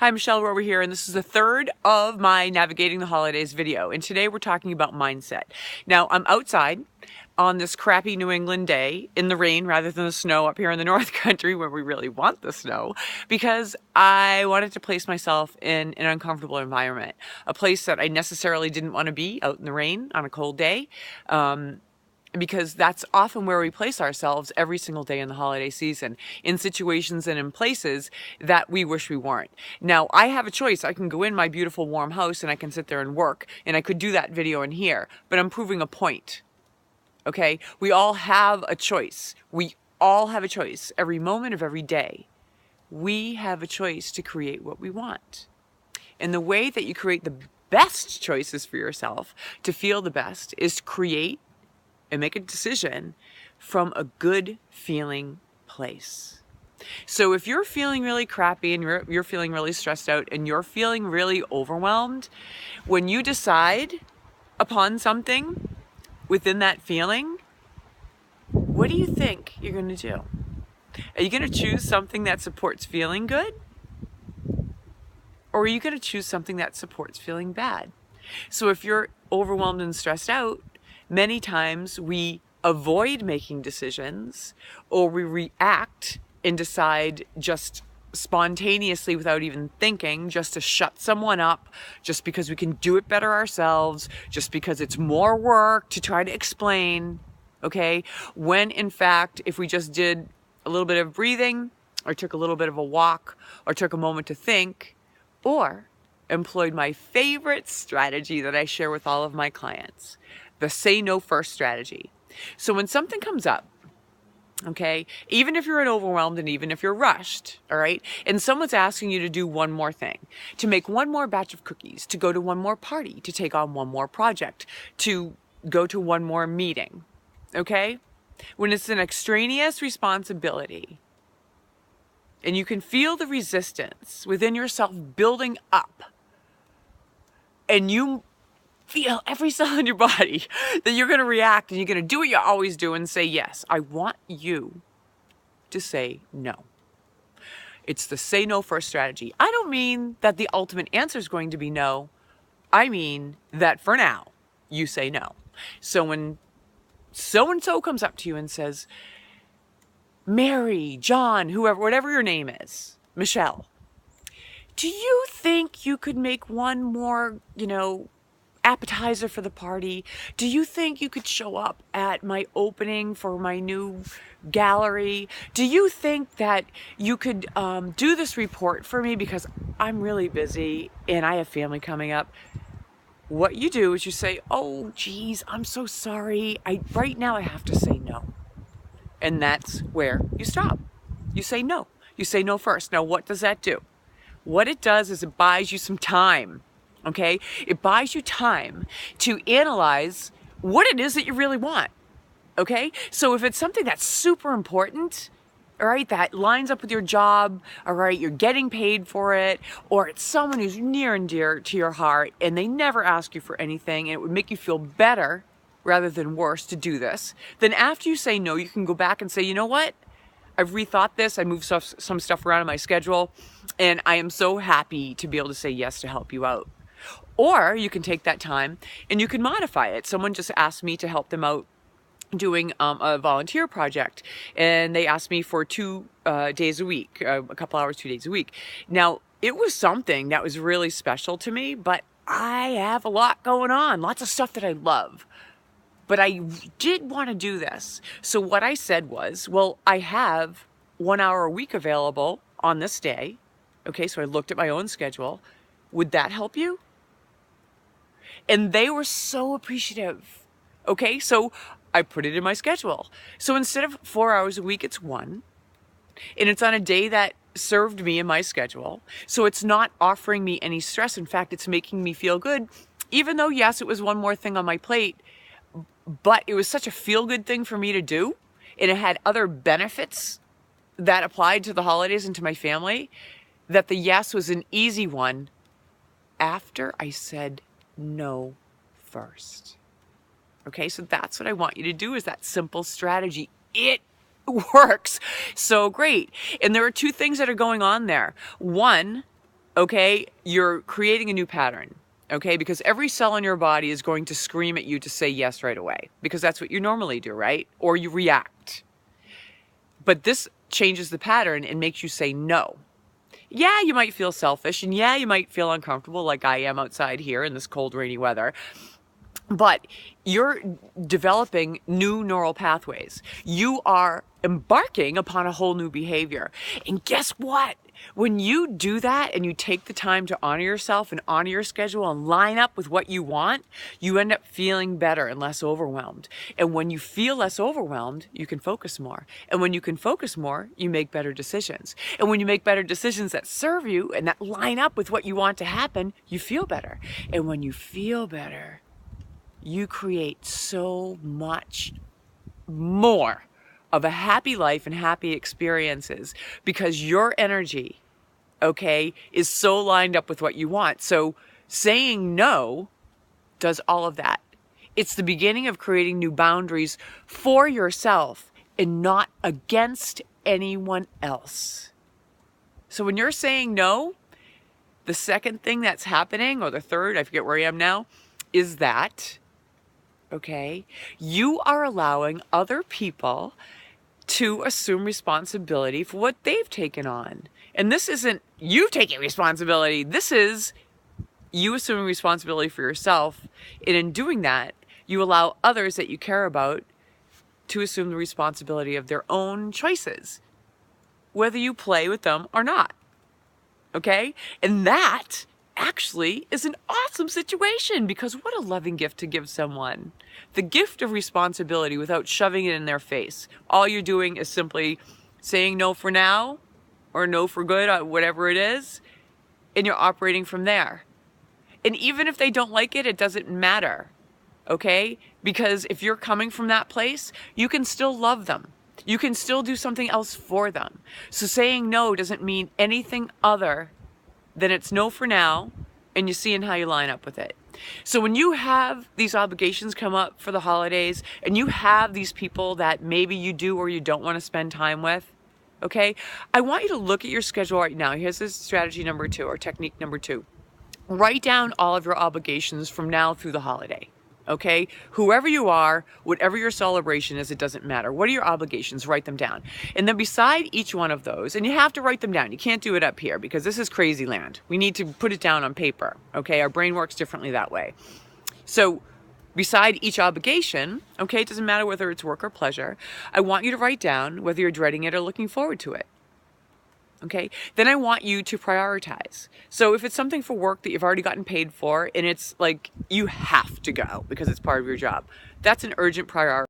Hi, Michelle Rover here, and this is the third of my Navigating the Holidays video. And today we're talking about mindset. Now, I'm outside on this crappy New England day in the rain rather than the snow up here in the North Country where we really want the snow, because I wanted to place myself in an uncomfortable environment, a place that I necessarily didn't want to be, out in the rain on a cold day. Because that's often where we place ourselves every single day in the holiday season, in situations and in places that we wish we weren't. Now, I have a choice. I can go in my beautiful warm house and I can sit there and work, and I could do that video in here, but I'm proving a point. Okay? We all have a choice. We all have a choice every moment of every day. We have a choice to create what we want. And the way that you create the best choices for yourself to feel the best is to create and make a decision from a good feeling place. So if you're feeling really crappy and you're feeling really stressed out and you're feeling really overwhelmed, when you decide upon something within that feeling, what do you think you're going to do? Are you going to choose something that supports feeling good? Or are you going to choose something that supports feeling bad? So if you're overwhelmed and stressed out, many times we avoid making decisions, or we react and decide just spontaneously without even thinking, just to shut someone up, just because we can do it better ourselves, just because it's more work to try to explain, okay? When in fact, if we just did a little bit of breathing, or took a little bit of a walk, or took a moment to think, or employed my favorite strategy that I share with all of my clients, the say no first strategy. So when something comes up, okay, even if you're overwhelmed and even if you're rushed, all right, and someone's asking you to do one more thing, to make one more batch of cookies, to go to one more party, to take on one more project, to go to one more meeting, okay, when it's an extraneous responsibility and you can feel the resistance within yourself building up, and you feel every cell in your body that you're going to react and you're going to do what you always do and say yes, I want you to say no. It's the say no first strategy. I don't mean that the ultimate answer is going to be no. I mean that for now, you say no. So when so-and-so comes up to you and says, Mary, John, whoever, whatever your name is, Michelle, do you think you could make one more, appetizer for the party? Do you think you could show up at my opening for my new gallery? Do you think that you could do this report for me because I'm really busy and I have family coming up? What you do is you say, oh geez, I'm so sorry. Right now I have to say no. And that's where you stop. You say no. You say no first. Now what does that do? What it does is it buys you some time. Okay, it buys you time to analyze what it is that you really want. Okay, so if it's something that's super important, all right, that lines up with your job, all right, you're getting paid for it, or it's someone who's near and dear to your heart and they never ask you for anything and it would make you feel better rather than worse to do this, then after you say no, you can go back and say, you know what? I've rethought this. I moved some stuff around in my schedule and I am so happy to be able to say yes to help you out. Or you can take that time and you can modify it. Someone just asked me to help them out doing a volunteer project, and they asked me for 2 days a week, a couple hours, 2 days a week. Now, it was something that was really special to me, but I have a lot going on, lots of stuff that I love. But I did want to do this. So what I said was, well, I have 1 hour a week available on this day. Okay, so I looked at my own schedule. Would that help you? And they were so appreciative. Okay, so I put it in my schedule. So instead of 4 hours a week, it's 1. And it's on a day that served me in my schedule. So it's not offering me any stress. In fact, it's making me feel good. Even though, yes, it was one more thing on my plate, but it was such a feel-good thing for me to do. And it had other benefits that applied to the holidays and to my family, that the yes was an easy one after I said no first. Okay, so that's what I want you to do, is that simple strategy. It works so great. And there are 2 things that are going on there. One, okay, you're creating a new pattern. Okay, because every cell in your body is going to scream at you to say yes right away, because that's what you normally do, right? Or you react. But this changes the pattern and makes you say no. Yeah, you might feel selfish, and yeah, you might feel uncomfortable like I am outside here in this cold, rainy weather. But you're developing new neural pathways. You are embarking upon a whole new behavior. And guess what? When you do that and you take the time to honor yourself and honor your schedule and line up with what you want, you end up feeling better and less overwhelmed. And when you feel less overwhelmed, you can focus more. And when you can focus more, you make better decisions. And when you make better decisions that serve you and that line up with what you want to happen, you feel better. And when you feel better, you create so much more of a happy life and happy experiences because your energy, okay, is so lined up with what you want. So saying no does all of that. It's the beginning of creating new boundaries for yourself and not against anyone else. So when you're saying no, the second thing that's happening, or the third, I forget where I am now, is that, okay, you are allowing other people to assume responsibility for what they've taken on. And this isn't you taking responsibility. This is you assuming responsibility for yourself. And in doing that, you allow others that you care about to assume the responsibility of their own choices, whether you play with them or not. Okay? And that actually is an awesome situation, because what a loving gift to give someone. The gift of responsibility without shoving it in their face. All you're doing is simply saying no for now, or no for good, whatever it is, and you're operating from there. And even if they don't like it, it doesn't matter, okay? Because if you're coming from that place, you can still love them. You can still do something else for them. So saying no doesn't mean anything other than it's no for now, and you're seeing how you line up with it. So when you have these obligations come up for the holidays, and you have these people that maybe you do or you don't want to spend time with, okay, I want you to look at your schedule right now. Here's this strategy number 2, or technique number 2. Write down all of your obligations from now through the holiday. Okay, whoever you are, whatever your celebration is, it doesn't matter. What are your obligations? Write them down. And then beside each one of those, and you have to write them down. You can't do it up here because this is crazy land. We need to put it down on paper. Okay, our brain works differently that way. So beside each obligation, okay, it doesn't matter whether it's work or pleasure, I want you to write down whether you're dreading it or looking forward to it. Okay, then I want you to prioritize. So if it's something for work that you've already gotten paid for and it's like you have to go because it's part of your job, that's an urgent priority.